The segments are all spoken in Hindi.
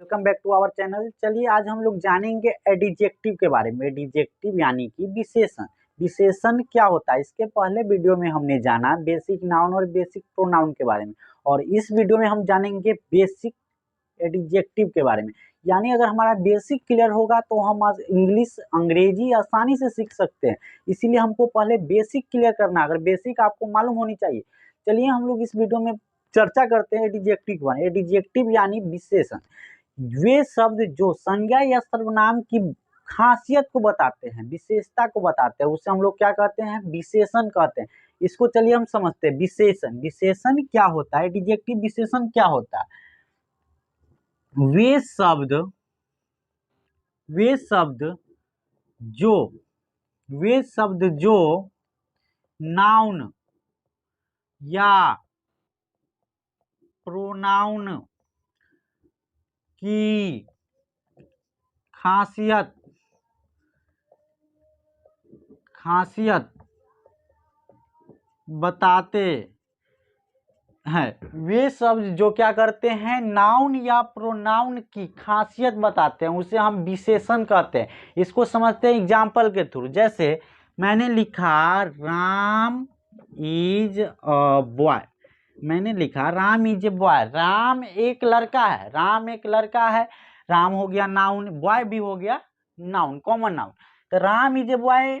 Welcome back to our channel. चलिए आज हम लोग जानेंगे एडिजेक्टिव के बारे में। एडिजेक्टिव यानी कि विशेषण। विशेषण क्या होता है, इसके पहले वीडियो में हमने जाना बेसिक नाउन और बेसिक प्रोनाउन के बारे में, और इस वीडियो में हम जानेंगे बेसिक एडिजेक्टिव के बारे में। यानी अगर हमारा बेसिक क्लियर होगा तो हम आज इंग्लिश अंग्रेजी आसानी से सीख सकते हैं, इसीलिए हमको पहले बेसिक क्लियर करना। अगर बेसिक आपको मालूम होनी चाहिए। चलिए हम लोग इस वीडियो में चर्चा करते हैं एडिजेक्टिव के बारे में। एडिजेक्टिव यानी विशेषण, वे शब्द जो संज्ञा या सर्वनाम की खासियत को बताते हैं, विशेषता को बताते हैं, उसे हम लोग क्या कहते हैं, विशेषण कहते हैं। इसको चलिए हम समझते हैं। विशेषण, विशेषण क्या होता है, एडिजेक्टिव विशेषण क्या होता है। वे शब्द जो नाउन या प्रोनाउन की खासियत बताते हैं। वे शब्द जो क्या करते हैं, नाउन या प्रोनाउन की खासियत बताते हैं, उसे हम विशेषण कहते हैं। इसको समझते हैं एग्जाम्पल के थ्रू। जैसे मैंने लिखा राम इज अ बॉय। मैंने लिखा Ram is a boy. Ram एक लड़का है, राम एक लड़का है। राम हो गया नाउन, बॉय भी हो गया नाउन, कॉमन नाउन। तो Ram is a boy,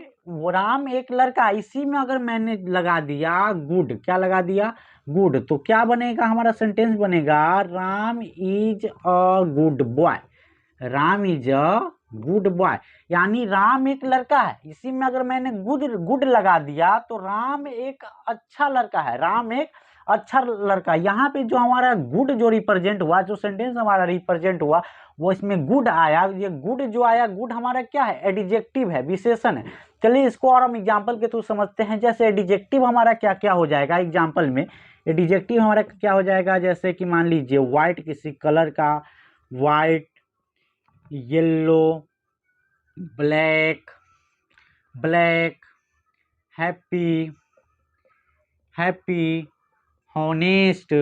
Ram एक लड़का है। इसी में अगर मैंने लगा दिया गुड, क्या लगा दिया, गुड, तो क्या बनेगा, हमारा सेंटेंस बनेगा Ram is a good boy. Ram is a good boy, यानी राम एक लड़का है। इसी में अगर मैंने गुड लगा दिया तो राम एक अच्छा लड़का है, राम एक अच्छा लड़का। यहाँ पे जो हमारा गुड जो रिप्रेजेंट हुआ, जो सेंटेंस हमारा रिप्रेजेंट हुआ, वो इसमें गुड आया। ये गुड जो आया, गुड हमारा क्या है, एडिजेक्टिव है, विशेषण है। चलिए इसको और हम एग्जाम्पल के थ्रू समझते हैं। जैसे एडिजेक्टिव हमारा क्या क्या हो जाएगा एग्जाम्पल में। एडिजेक्टिव हमारा क्या हो जाएगा, जैसे कि मान लीजिए व्हाइट, किसी कलर का, white, yellow, black, happy, honest,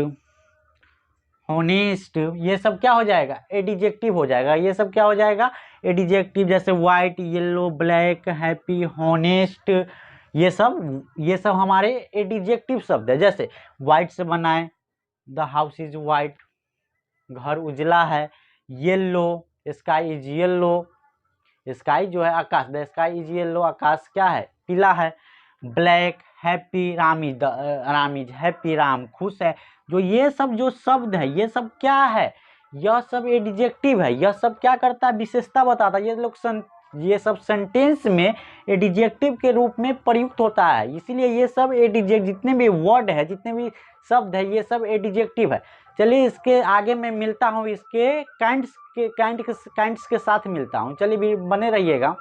ये सब क्या हो जाएगा, एडिजेक्टिव हो जाएगा। ये सब क्या हो जाएगा, एडिजेक्टिव। जैसे white, yellow, black, happy, honest, ये सब हमारे एडिजेक्टिव शब्द है। जैसे व्हाइट से बनाए, द हाउस इज व्हाइट, घर उजला है। Yellow, sky is yellow, sky जो है आकाश, द स्काई इज येलो, आकाश क्या है, पीला है। Black, happy, Ram is happy, Ram खुश है। जो ये सब जो शब्द है, ये सब क्या है, यह सब एडिजेक्टिव है। यह सब क्या करता है, विशेषता बताता है। ये सब सेंटेंस में एडिजेक्टिव के रूप में प्रयुक्त होता है। इसीलिए ये सब एडिजेक्टिव, जितने भी वर्ड है, जितने भी शब्द है, ये सब एडिजेक्टिव है। चलिए इसके आगे मैं मिलता हूँ, इसके काइंड्स के साथ मिलता हूँ। चलिए भी बने रहिएगा,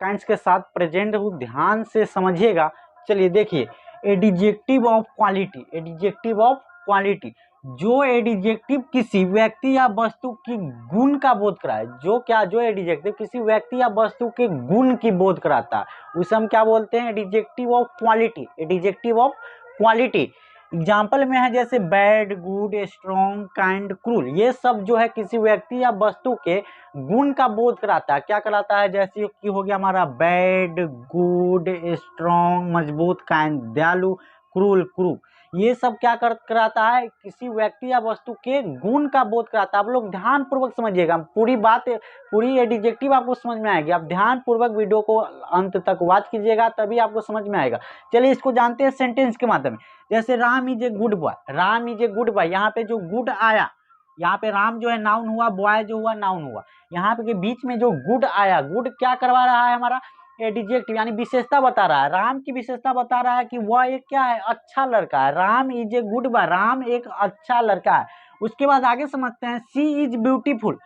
काइंड्स के साथ प्रेजेंट हूँ, ध्यान से समझिएगा। चलिए देखिए, एडिजेक्टिव of quality. Adjective of quality, जो एडिजेक्टिव किसी व्यक्ति या वस्तु की गुण का बोध कराए। जो एडिजेक्टिव किसी व्यक्ति या वस्तु के गुण की बोध कराता है, उसे हम क्या बोलते हैं, adjective of quality. Adjective of quality example में है जैसे bad, good, strong, kind, cruel. ये सब जो है किसी व्यक्ति या वस्तु के गुण का बोध कराता है। क्या कराता है, जैसे कि हो गया हमारा बैड, गुड, स्ट्रॉन्ग, मजबूत, काइंड, दयालु, क्रूर। ये सब क्या कराता है, किसी व्यक्ति या वस्तु के गुण का बोध कराता है। आप लोग ध्यान पूर्वक समझिएगा, पूरी एडिजेक्टिव आपको समझ में आएगी। आप ध्यान पूर्वक वीडियो को अंत तक वॉच कीजिएगा, तभी आपको समझ में आएगा। चलिए इसको जानते हैं सेंटेंस के माध्यम। जैसे Ram is a good boy, Ram is a good boy, यहाँ पे जो गुड आया, यहाँ पे राम जो है नाउन हुआ, बॉय जो हुआ नाउन हुआ। यहाँ पे के बीच में जो गुड आया, गुड क्या करवा रहा है, हमारा एडिजेक्टिव यानी विशेषता बता रहा है। राम की विशेषता बता रहा है कि वह एक क्या है, अच्छा लड़का है। Ram is a good boy, Ram एक अच्छा लड़का है। उसके बाद आगे समझते हैं, she is beautiful.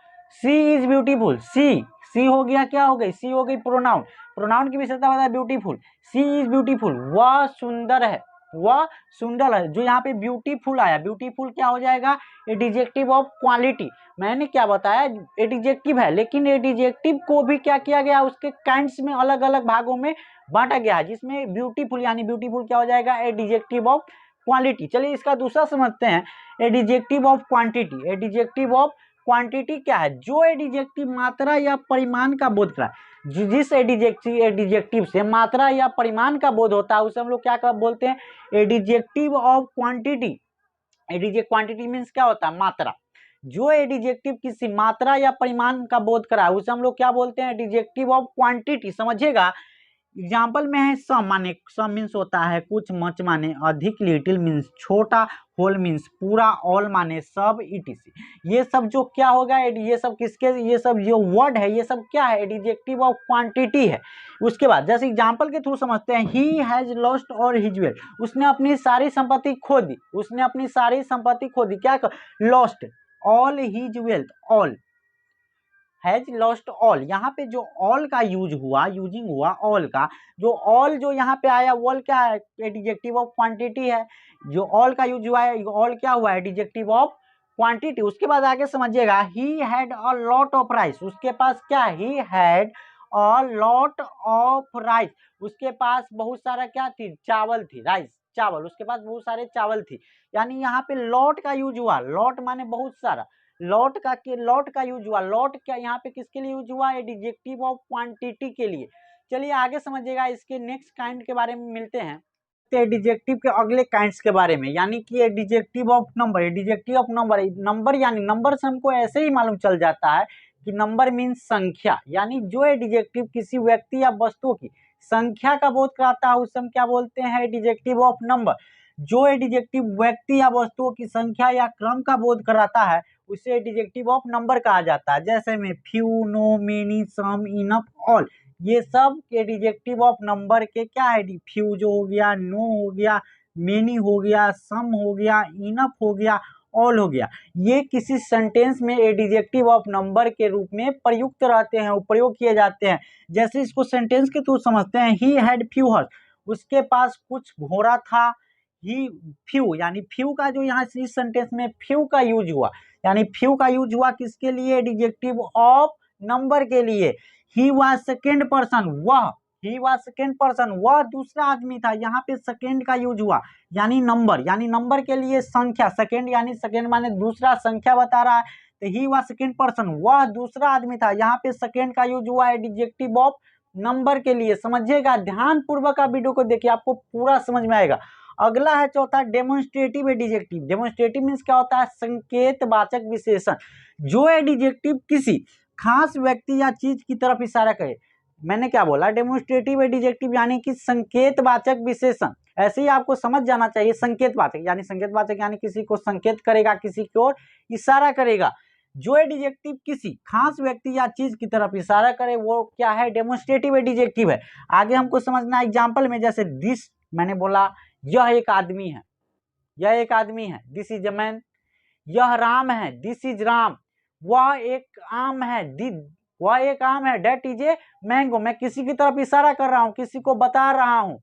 She is beautiful, she हो गया, क्या हो गई, सी हो गई प्रोनाउन। प्रोनाउन की विशेषता बता है ब्यूटीफुल। सी इज ब्यूटीफुल, वह सुंदर है, वह सुंदर है। जो यहाँ पे ब्यूटीफुल आया, ब्यूटीफुल क्या हो जाएगा, एडिजेक्टिव ऑफ क्वालिटी। मैंने क्या बताया, एडिजेक्टिव है, लेकिन एडिजेक्टिव को भी क्या किया गया, उसके काइंड्स में अलग अलग भागों में बांटा गया है, जिसमें ब्यूटीफुल यानी ब्यूटीफुल क्या हो जाएगा, एडिजेक्टिव ऑफ क्वालिटी। चलिए इसका दूसरा समझते हैं, adjective of quantity. एडिजेक्टिव of quantity क्या है? जो एडिजेक्टिव मात्रा या परिमाण का बोध कराए। जिस एडिजेक्टिव से मात्रा या परिमाण का बोध होता है उसे हम लोग क्या बोलते हैं? Adjective of quantity. एडिजेक्टिव quantity means क्या होता है? मात्रा। जो एडिजेक्टिव किसी मात्रा या परिमाण का बोध कराए उसे हम लोग क्या बोलते हैं? Adjective of quantity. समझिएगा, एग्जाम्पल में है सम, माने सम मीन्स होता है कुछ, मच माने अधिक, लिटिल मीन्स छोटा, होल मीन्स पूरा, ऑल माने सब, इटीसी। ये सब जो क्या होगा? ये सब किसके, ये सब जो वर्ड है ये सब क्या है? एडिजेक्टिव ऑफ क्वांटिटी है। उसके बाद जैसे एग्जाम्पल के थ्रू समझते हैं, ही हैज लॉस्ट और हिज वेल्थ। उसने अपनी सारी संपत्ति खो दी। उसने अपनी सारी संपत्ति खो दी। क्या? Lost all his wealth. All has lost all. यहाँ पे जो ऑल का यूज हुआ, यूजिंग हुआ ऑल का, जो ऑल जो यहाँ पे आया, ऑल क्या है? एडिजेक्टिव ऑफ क्वांटिटी है। जो ऑल का यूज हुआ है, ऑल क्या हुआ? एडिजेक्टिव ऑफ क्वांटिटी। उसके बाद आगे समझिएगा, he had a lot of rice. उसके पास क्या? He had a lot of rice. उसके पास बहुत सारा क्या थी? चावल थी। राइस चावल, उसके पास बहुत सारे चावल थी। यानी यहाँ पे लॉट का यूज हुआ। लॉट माने बहुत सारा। लॉट का यूज हुआ। लॉट क्या यहाँ पे किसके लिए यूज हुआ? एडिजेक्टिव ऑफ क्वांटिटी के लिए। चलिए आगे समझिएगा, इसके नेक्स्ट काइंड के बारे में मिलते हैं। एडिजेक्टिव के अगले काइंड्स के बारे में, यानी कि adjective of number. Adjective of number, number यानी नंबर से हमको ऐसे ही मालूम चल जाता है कि नंबर मीन्स संख्या। यानी जो एडिजेक्टिव किसी व्यक्ति या वस्तु की संख्या का बोध कराता है उसे हम क्या बोलते हैं? Adjective of number. जो एडिजेक्टिव व्यक्ति या वस्तुओं की संख्या या क्रम का बोध कराता है उसे एडिजेक्टिव ऑफ नंबर कहा जाता है। जैसे में फ्यू, नो, मेनी, सम, इनफ, ऑल, ये सब एडिजेक्टिव ऑफ नंबर के क्या है? फ्यू जो हो गया, नो हो गया, मेनी हो गया, सम हो गया, इनफ हो गया, ऑल हो गया। ये किसी सेंटेंस में एडिजेक्टिव ऑफ नंबर के रूप में प्रयुक्त रहते हैं, प्रयोग किए जाते हैं। जैसे इसको सेंटेंस के थ्रू समझते हैं, ही हैड फ्यू हॉर्स। उसके पास कुछ घोड़ा था। ही फ्यू, यानी फ्यू का जो यहाँ इस सेंटेंस में फ्यू का यूज हुआ, यानी फ्यू का यूज हुआ किसके लिए? एडिजेक्टिव ऑफ नंबर के लिए। ही वाज सेकेंड पर्सन, वह, ही वाज सेकेंड पर्सन, वह दूसरा आदमी था। यहाँ पे सेकेंड का यूज हुआ, यानी नंबर, यानी नंबर के लिए संख्या। सेकेंड यानी सेकेंड माने दूसरा, संख्या बता रहा है। तो ही वाज सेकेंड पर्सन, वह दूसरा आदमी था। यहाँ पे सेकेंड का यूज हुआ एडिजेक्टिव ऑफ नंबर के लिए। समझिएगा, ध्यान पूर्वक आप वीडियो को देखिए, आपको पूरा समझ में आएगा। अगला है चौथा, डेमोन्स्ट्रेटिव एडिजेक्टिव। डेमोन्स्ट्रेटिव मीन्स क्या होता है? संकेतवाचक विशेषण। जो एडिजेक्टिव किसी खास व्यक्ति या चीज की तरफ इशारा करे। मैंने क्या बोला? डेमोन्स्ट्रेटिव एडिजेक्टिव यानी कि संकेतवाचक विशेषण। ऐसे ही आपको समझ जाना चाहिए। संकेतवाचक यानी किसी को संकेत करेगा, किसी की ओर इशारा करेगा। जो एडिजेक्टिव किसी खास व्यक्ति या चीज की तरफ इशारा करे वो क्या है? डेमोन्स्ट्रेटिव एडिजेक्टिव है। आगे हमको समझना एग्जाम्पल में, जैसे दिस, मैंने बोला यह एक आदमी है, यह एक आदमी है, दिस इज अ मैन। यह राम है, दिस इज राम। वह एक आम है, वह एक आम है, डेट इज ए मैंगो। मैं किसी की तरफ इशारा कर रहा हूं, किसी को बता रहा हूं।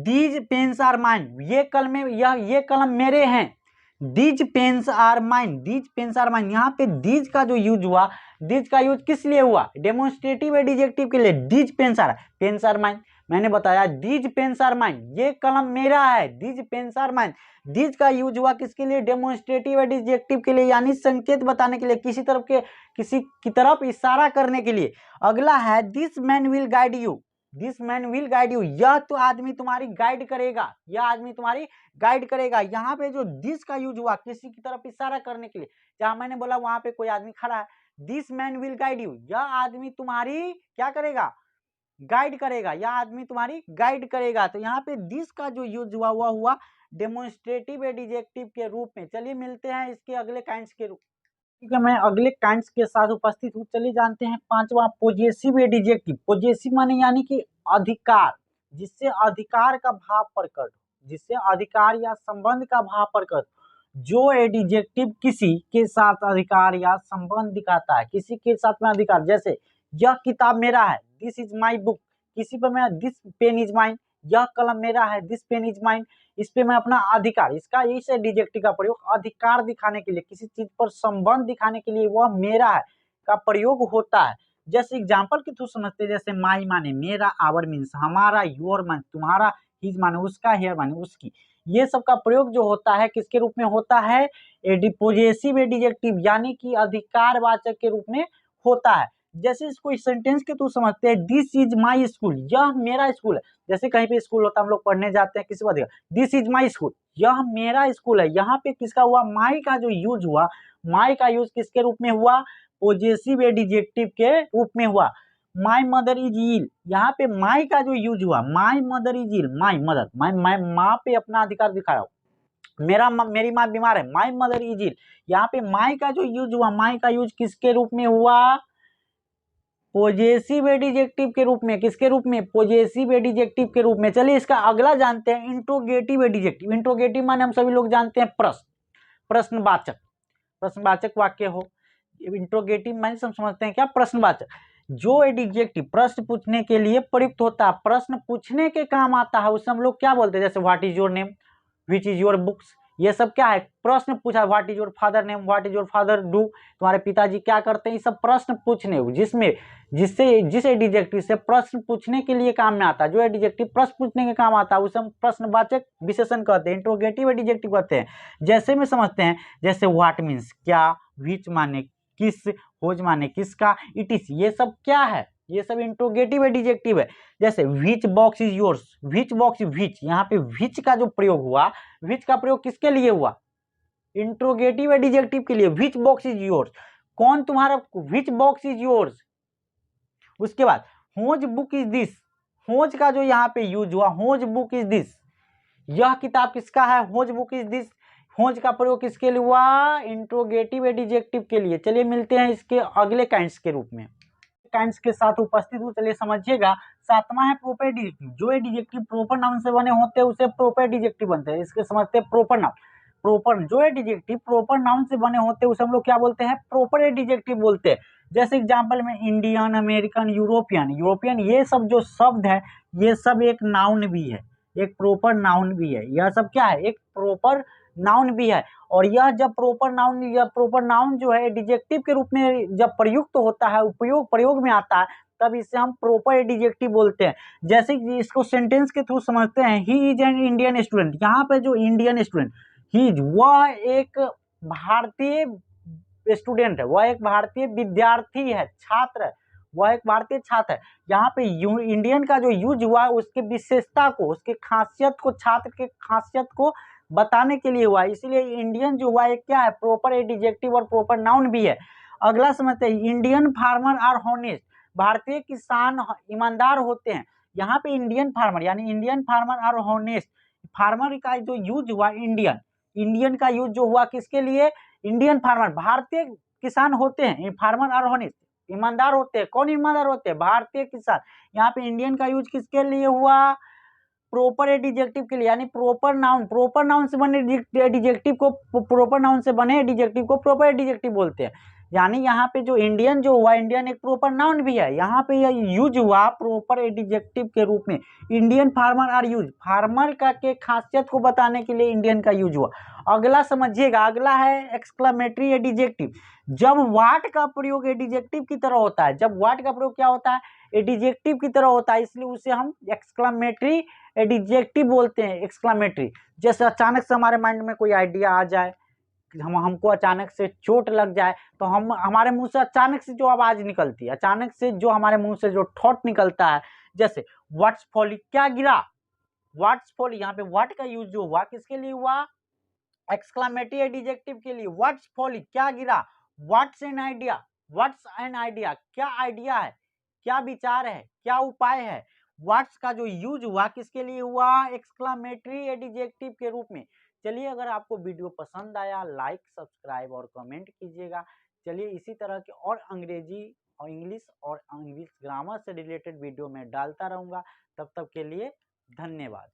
दीज पेन्स आर माइन, ये कलम मेरे हैं। These pens are mine, these pens are mine. यहाँ पे दीज का जो यूज हुआ, दीज का यूज किस लिए हुआ? डेमोन्स्ट्रेटिव एडिजेक्टिव के लिए। दीज पेन्स आर माइन, मैंने बताया दीज पेन्स आर माइन, ये कलम मेरा है। These pens are mine, these का यूज हुआ किसके लिए? डेमोन्स्ट्रेटिव एडिजेक्टिव के लिए, यानी संकेत बताने के लिए, किसी की तरफ इशारा करने के लिए। अगला है this man will guide you. This man will guide you, यह तो आदमी तुम्हारी गाइड करेगा, यह आदमी तुम्हारी गाइड करेगा। यहाँ पे जो दिस का यूज हुआ किसी की तरफ इशारा करने के लिए, जहां मैंने बोला वहां पे कोई आदमी खड़ा है, this man will guide you, यह आदमी तुम्हारी क्या करेगा? गाइड करेगा, यह आदमी तुम्हारी गाइड करेगा। तो यहाँ पे दिस का जो यूज हुआ वह हुआ डेमोन्स्ट्रेटिव एडिजेक्टिव के रूप में। चलिए मिलते हैं इसके अगले काइंड्स के रूप। ठीक है, मैं अगले काइंड्स के साथ उपस्थित हूँ। चलिए जानते हैं पांचवा, पॉजेसिव एडिजेक्टिव। पॉजेसिव माने यानी कि अधिकार, जिससे अधिकार का भाव प्रकट हो, जिससे अधिकार या संबंध का भाव प्रकट। जो एडिजेक्टिव किसी के साथ अधिकार या संबंध दिखाता है, किसी के साथ में अधिकार, जैसे यह किताब मेरा है, दिस इज माई बुक। किसी पर मैं, दिस पेन इज माइन, यह कलम मेरा है, दिस पेन इज माइन। इस पे मैं अपना अधिकार, इसका इस एडिजेक्टिव का प्रयोग अधिकार दिखाने के लिए, किसी चीज पर संबंध दिखाने के लिए, वह मेरा है का प्रयोग होता है। जैसे एग्जाम्पल के थ्रू समझते हैं, जैसे माई माने मेरा, आवर मीन्स हमारा, योर माने तुम्हारा, हिज माने उसका, हेयर माने उसकी। ये सब का प्रयोग जो होता है किसके रूप में होता है, पॉजेसिव एडिजेक्टिव यानी कि अधिकारवाचक के रूप में होता है। जैसे इसको इस सेंटेंस के थ्रू समझते हैं, दिस इज माई स्कूल, यह मेरा स्कूल है। जैसे कहीं पे स्कूल होता है, हम लोग पढ़ने जाते हैं, किसी को देखा दिस इज माई स्कूल, यह मेरा स्कूल है। यहाँ पे किसका हुआ, माई का जो यूज हुआ, माई का यूज किसके रूप में हुआ, पॉजेसिव एडिजेक्टिव के रूप में हुआ। माई मदर इज इल, यहाँ पे माई का जो यूज हुआ, my mother is ill, my mother, मैं माँ पे अपना अधिकार दिखा रहा हूँ, मेरी माँ बीमार है, माई मदर इज इल। यहाँ पे माई का जो यूज हुआ, माई का यूज किसके रूप में हुआ, पॉजेसिव एडिजेक्टिव के रूप में। किसके रूप में, पॉजेसिव एडिजेक्टिव के रूप में। चलिए इसका अगला जानते हैं, इंट्रोगेटिव एडिजेक्टिव। इंट्रोगेटिव माने हम सभी लोग जानते हैं प्रश्न, प्रश्नवाचक, प्रश्नवाचक वाक्य हो। इंट्रोगेटिव माने हम समझते हैं क्या, प्रश्नवाचक। जो एडिजेक्टिव प्रश्न पूछने के लिए प्रयुक्त होता है, प्रश्न पूछने के काम आता है, उसे हम लोग क्या बोलते हैं, जैसे what is your name, which is your books, ये सब क्या है, प्रश्न पूछा। What is your father name, what is your father do, तुम्हारे पिताजी क्या करते हैं, ये सब प्रश्न पूछने, जिसमें जिस एडिजेक्टिव से प्रश्न पूछने के लिए काम में आता है, जो एडिजेक्टिव प्रश्न पूछने के काम आता है, उसे हम प्रश्नवाचक विशेषण कहते हैं, इंट्रोगेटिव एडिजेक्टिव कहते हैं। जैसे में समझते हैं, जैसे व्हाट मीन्स क्या, विच माने किस, होज माने किसका, इट इज, ये सब क्या है, ये सब इंट्रोगेटिव एडिजेक्टिव है। जैसे which box is yours, which box, which, यहाँ पे विच का जो प्रयोग हुआ, विच का प्रयोग किसके लिए हुआ, इंट्रोगेटिव एडिजेक्टिव के लिए। विच बॉक्स इज योर्स, कौन तुम्हारा, विच बॉक्स इज योर्स। उसके बाद होज बुक इज दिस, होज का जो यहाँ पे यूज हुआ, होज बुक इज दिस, यह किताब किसका है, होज बुक इज दिस। होज का प्रयोग किसके लिए हुआ, इंट्रोगेटिव एडिजेक्टिव के लिए। चलिए मिलते हैं इसके अगले काइंड्स के रूप में, काइंड्स के साथ उपस्थित हूँ। चलिए समझिएगा, सातवां है प्रोपर एडिजेक्टिव। जो एडिजेक्टिव प्रोपर नाउन से बने होते हैं उसे प्रोपर एडिजेक्टिव बनते हैं। इसके समझते हैं प्रोपर नाउन। प्रोपर, जो एडिजेक्टिव प्रोपर नाउन से बने होते हैं उसे हम लोग क्या बोलते हैं, प्रोपर एडिजेक्टिव बोलते हैं। जैसे एग्जांपल में इंडियन, अमेरिकन, यूरोपियन, यूरोपियन, ये सब जो शब्द है, ये सब एक नाउन भी है, एक प्रोपर नाउन भी है। यह सब क्या है, एक प्रोपर नाउन भी है। और यह जब प्रोपर नाउन, या प्रोपर नाउन जो है एडिजेक्टिव के रूप में जब प्रयुक्त होता है, प्रयोग में आता है, तब इसे हम प्रोपर एडिजेक्टिव बोलते हैं। जैसे कि इसको सेंटेंस के थ्रू समझते हैं, he is an Indian student. यहाँ पे जो इंडियन स्टूडेंट, ही इज, वह एक भारतीय स्टूडेंट है, वह एक भारतीय विद्यार्थी है, छात्र है, वह एक भारतीय छात्र है। यहाँ पे इंडियन का जो यूज हुआ उसके विशेषता को, उसके खासियत को, छात्र के खासियत को बताने के लिए हुआ, इसीलिए इंडियन जो हुआ एक क्या है, प्रॉपर एडिजेक्टिव और प्रॉपर नाउन भी है। अगला समझते हैं, इंडियन फार्मर आर हॉनेस्ट। भारतीय किसान ईमानदार होते हैं। यहाँ पे इंडियन फार्मर यानी Indian farmer are honest, farmer का जो यूज हुआ इंडियन, इंडियन का यूज जो हुआ किसके लिए, इंडियन फार्मर, भारतीय किसान होते हैं, फार्मर आर हॉनेस्ट, ईमानदार होते हैं। कौन ईमानदार होते हैं, भारतीय किसान। यहाँ पे इंडियन का यूज किसके लिए हुआ, प्रॉपर एडिजेक्टिव के लिए, यानी प्रॉपर नाउन, प्रॉपर नाउन से बने एडिजेक्टिव को, प्रॉपर नाउन से बने एडिजेक्टिव को प्रॉपर एडिजेक्टिव बोलते हैं। यानी यहाँ पे जो इंडियन जो हुआ, इंडियन एक प्रॉपर नाउन भी है, यहाँ पे यह यूज हुआ प्रॉपर एडिजेक्टिव के रूप में। Indian farmer are use, farmer का के खासियत को बताने के लिए इंडियन का यूज हुआ। अगला समझिएगा, अगला है एक्सक्लेमेटरी एडिजेक्टिव। जब वाट का प्रयोग एडिजेक्टिव की तरह होता है, जब वाट का प्रयोग क्या होता है, एडिजेक्टिव की तरह होता है, इसलिए उसे हम एक्सक्लेमेटरी एडिजेक्टिव बोलते हैं। एक्सक्लेमेटरी, जैसे अचानक से हमारे माइंड में कोई आइडिया आ जाए, हमको अचानक से चोट लग जाए, तो हम, हमारे मुंह से अचानक से जो आवाज निकलती है, अचानक से जो हमारे मुंह से जो थॉट निकलता है, जैसे व्हाट्स फॉली, क्या गिरा, व्हाट्स फॉली। यहाँ पे व्हाट का यूज जो हुआ किसके लिए हुआ, एक्सक्लेमेटरी एडिजेक्टिव के लिए। व्हाट्स फॉली, क्या गिरा, what's an idea, what's an idea, क्या आइडिया है, क्या विचार है, क्या उपाय है। व्हाट्स का जो यूज हुआ किसके लिए हुआ, एक्सक्लेमेटरी एडिजेक्टिव के रूप में। चलिए, अगर आपको वीडियो पसंद आया, लाइक, सब्सक्राइब और कमेंट कीजिएगा। चलिए, इसी तरह के और अंग्रेजी और इंग्लिश ग्रामर से रिलेटेड वीडियो में डालता रहूंगा। तब तक के लिए धन्यवाद।